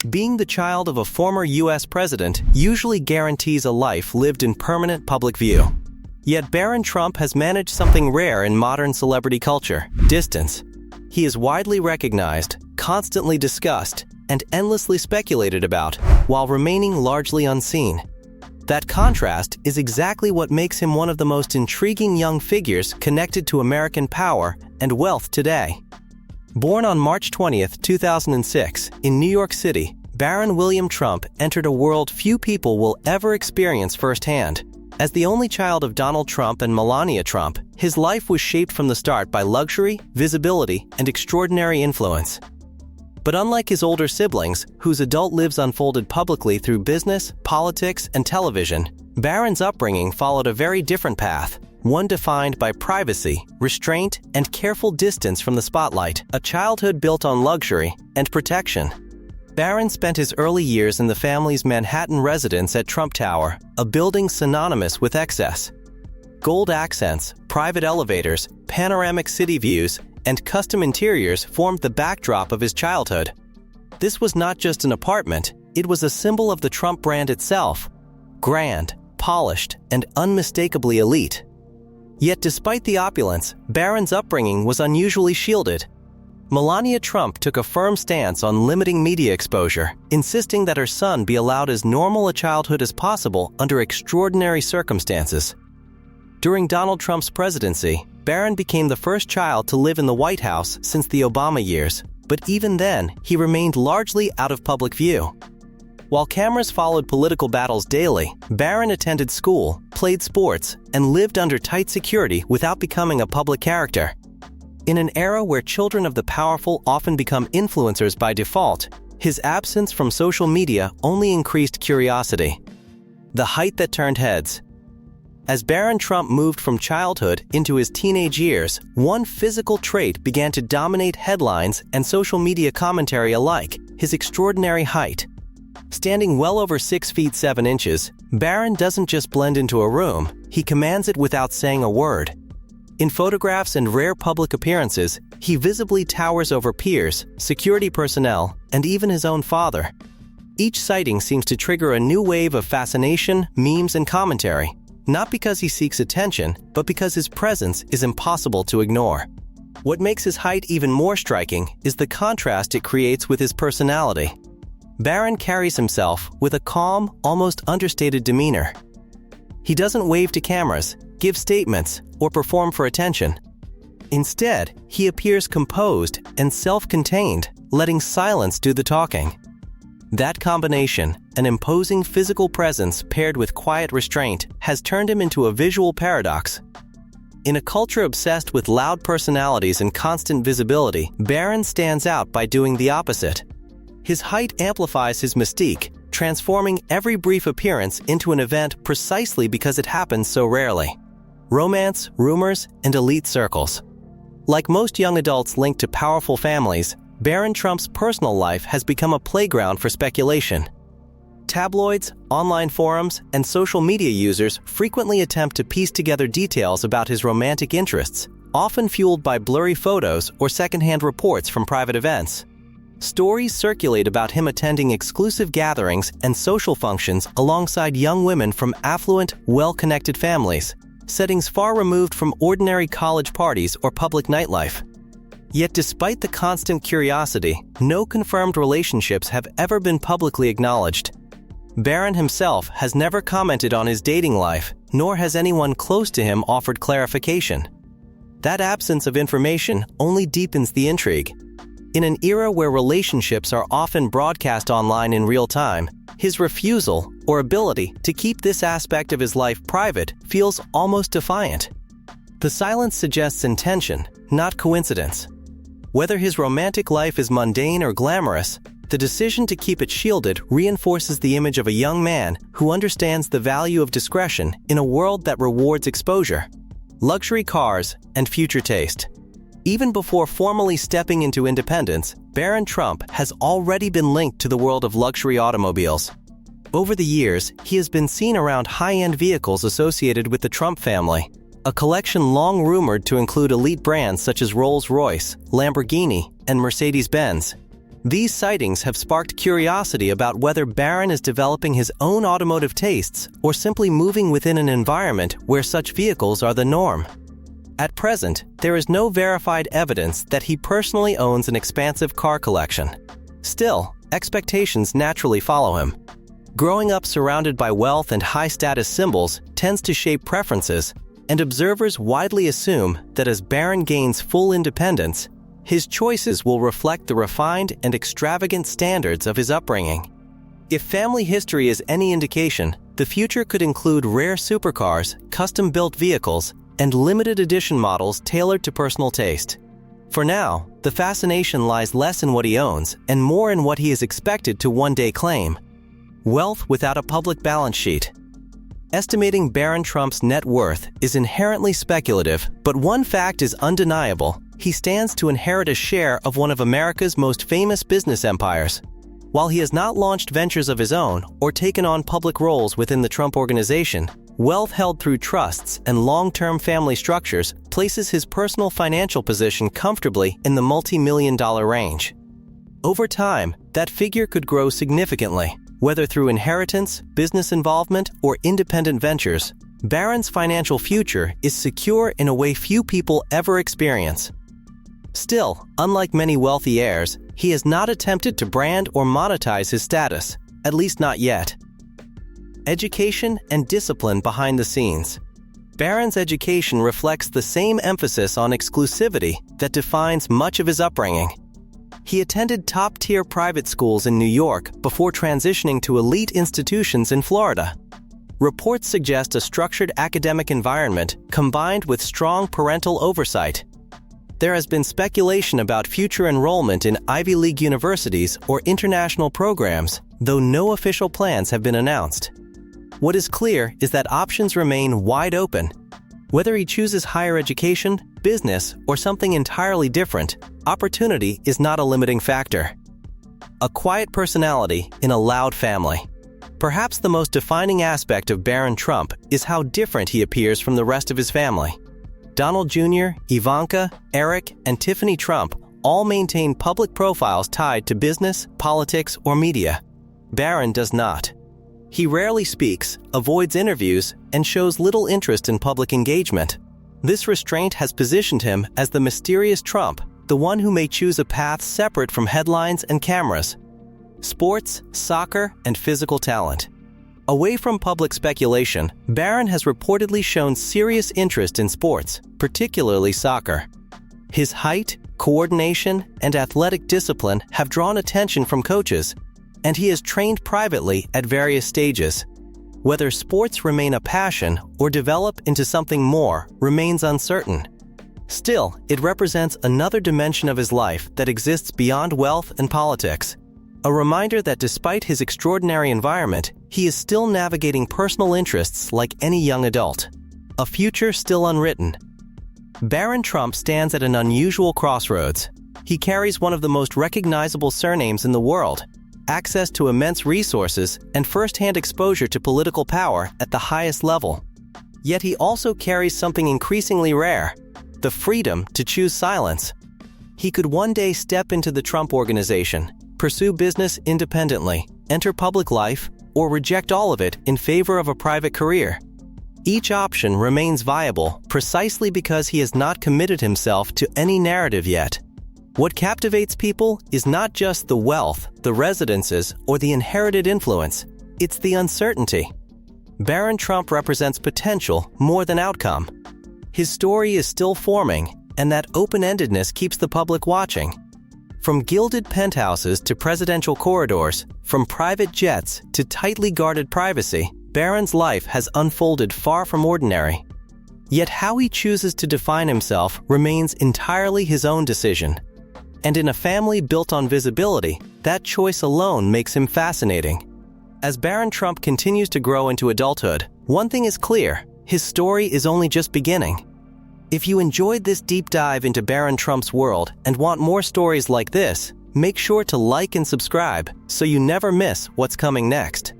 Being the child of a former U.S. president usually guarantees a life lived in permanent public view. Yet Barron Trump has managed something rare in modern celebrity culture: distance. He is widely recognized, constantly discussed, and endlessly speculated about, while remaining largely unseen. That contrast is exactly what makes him one of the most intriguing young figures connected to American power and wealth today. Born on March 20, 2006, in New York City, Barron William Trump entered a world few people will ever experience firsthand. As the only child of Donald Trump and Melania Trump, his life was shaped from the start by luxury, visibility, and extraordinary influence. But unlike his older siblings, whose adult lives unfolded publicly through business, politics, and television, Barron's upbringing followed a very different path, one defined by privacy, restraint, and careful distance from the spotlight, a childhood built on luxury and protection. Barron spent his early years in the family's Manhattan residence at Trump Tower, a building synonymous with excess. Gold accents, private elevators, panoramic city views, and custom interiors formed the backdrop of his childhood. This was not just an apartment, it was a symbol of the Trump brand itself: grand, polished, and unmistakably elite. Yet despite the opulence, Barron's upbringing was unusually shielded. Melania Trump took a firm stance on limiting media exposure, insisting that her son be allowed as normal a childhood as possible under extraordinary circumstances. During Donald Trump's presidency, Barron became the first child to live in the White House since the Obama years, but even then, he remained largely out of public view. While cameras followed political battles daily, Barron attended school, played sports, and lived under tight security without becoming a public character. In an era where children of the powerful often become influencers by default, his absence from social media only increased curiosity. The height that turned heads. As Barron Trump moved from childhood into his teenage years, one physical trait began to dominate headlines and social media commentary alike: his extraordinary height. Standing well over 6 feet 7 inches, Barron doesn't just blend into a room, he commands it without saying a word. In photographs and rare public appearances, he visibly towers over peers, security personnel, and even his own father. Each sighting seems to trigger a new wave of fascination, memes, and commentary, not because he seeks attention, but because his presence is impossible to ignore. What makes his height even more striking is the contrast it creates with his personality. Barron carries himself with a calm, almost understated demeanor. He doesn't wave to cameras, give statements, or perform for attention. Instead, he appears composed and self-contained, letting silence do the talking. That combination, an imposing physical presence paired with quiet restraint, has turned him into a visual paradox. In a culture obsessed with loud personalities and constant visibility, Barron stands out by doing the opposite. His height amplifies his mystique, transforming every brief appearance into an event precisely because it happens so rarely. Romance, rumors, and elite circles. Like most young adults linked to powerful families, Barron Trump's personal life has become a playground for speculation. Tabloids, online forums, and social media users frequently attempt to piece together details about his romantic interests, often fueled by blurry photos or secondhand reports from private events. Stories circulate about him attending exclusive gatherings and social functions alongside young women from affluent, well-connected families, settings far removed from ordinary college parties or public nightlife. Yet despite the constant curiosity, no confirmed relationships have ever been publicly acknowledged. Barron himself has never commented on his dating life, nor has anyone close to him offered clarification. That absence of information only deepens the intrigue. In an era where relationships are often broadcast online in real time, his refusal or ability to keep this aspect of his life private feels almost defiant. The silence suggests intention, not coincidence. Whether his romantic life is mundane or glamorous, the decision to keep it shielded reinforces the image of a young man who understands the value of discretion in a world that rewards exposure, luxury cars, and future taste. Even before formally stepping into independence, Barron Trump has already been linked to the world of luxury automobiles. Over the years, he has been seen around high-end vehicles associated with the Trump family, a collection long rumored to include elite brands such as Rolls-Royce, Lamborghini, and Mercedes-Benz. These sightings have sparked curiosity about whether Barron is developing his own automotive tastes or simply moving within an environment where such vehicles are the norm. At present, there is no verified evidence that he personally owns an expansive car collection. Still, expectations naturally follow him. Growing up surrounded by wealth and high-status symbols tends to shape preferences, and observers widely assume that as Barron gains full independence, his choices will reflect the refined and extravagant standards of his upbringing. If family history is any indication, the future could include rare supercars, custom-built vehicles, and limited edition models tailored to personal taste. For now, the fascination lies less in what he owns and more in what he is expected to one day claim: wealth without a public balance sheet. Estimating Barron Trump's net worth is inherently speculative, but one fact is undeniable: he stands to inherit a share of one of America's most famous business empires. While he has not launched ventures of his own or taken on public roles within the Trump Organization, wealth held through trusts and long-term family structures places his personal financial position comfortably in the multi-million-dollar range. Over time, that figure could grow significantly. Whether through inheritance, business involvement, or independent ventures, Barron's financial future is secure in a way few people ever experience. Still, unlike many wealthy heirs, he has not attempted to brand or monetize his status, at least not yet. Education and discipline behind the scenes. Barron's education reflects the same emphasis on exclusivity that defines much of his upbringing. He attended top-tier private schools in New York before transitioning to elite institutions in Florida. Reports suggest a structured academic environment combined with strong parental oversight. There has been speculation about future enrollment in Ivy League universities or international programs, though no official plans have been announced. What is clear is that options remain wide open. Whether he chooses higher education, business, or something entirely different, opportunity is not a limiting factor. A quiet personality in a loud family. Perhaps the most defining aspect of Barron Trump is how different he appears from the rest of his family. Donald Jr., Ivanka, Eric, and Tiffany Trump all maintain public profiles tied to business, politics, or media. Barron does not. He rarely speaks, avoids interviews, and shows little interest in public engagement. This restraint has positioned him as the mysterious Trump, the one who may choose a path separate from headlines and cameras. Sports, soccer, and physical talent. Away from public speculation, Barron has reportedly shown serious interest in sports, particularly soccer. His height, coordination, and athletic discipline have drawn attention from coaches, and he has trained privately at various stages. Whether sports remain a passion or develop into something more remains uncertain. Still, it represents another dimension of his life that exists beyond wealth and politics. A reminder that despite his extraordinary environment, he is still navigating personal interests like any young adult. A future still unwritten. Barron Trump stands at an unusual crossroads. He carries one of the most recognizable surnames in the world, access to immense resources, and first-hand exposure to political power at the highest level. Yet he also carries something increasingly rare: the freedom to choose silence. He could one day step into the Trump Organization, pursue business independently, enter public life, or reject all of it in favor of a private career. Each option remains viable precisely because he has not committed himself to any narrative yet. What captivates people is not just the wealth, the residences, or the inherited influence. It's the uncertainty. Barron Trump represents potential more than outcome. His story is still forming, and that open-endedness keeps the public watching. From gilded penthouses to presidential corridors, from private jets to tightly guarded privacy, Barron's life has unfolded far from ordinary. Yet how he chooses to define himself remains entirely his own decision. And in a family built on visibility, that choice alone makes him fascinating. As Barron Trump continues to grow into adulthood, one thing is clear: his story is only just beginning. If you enjoyed this deep dive into Barron Trump's world and want more stories like this, make sure to like and subscribe so you never miss what's coming next.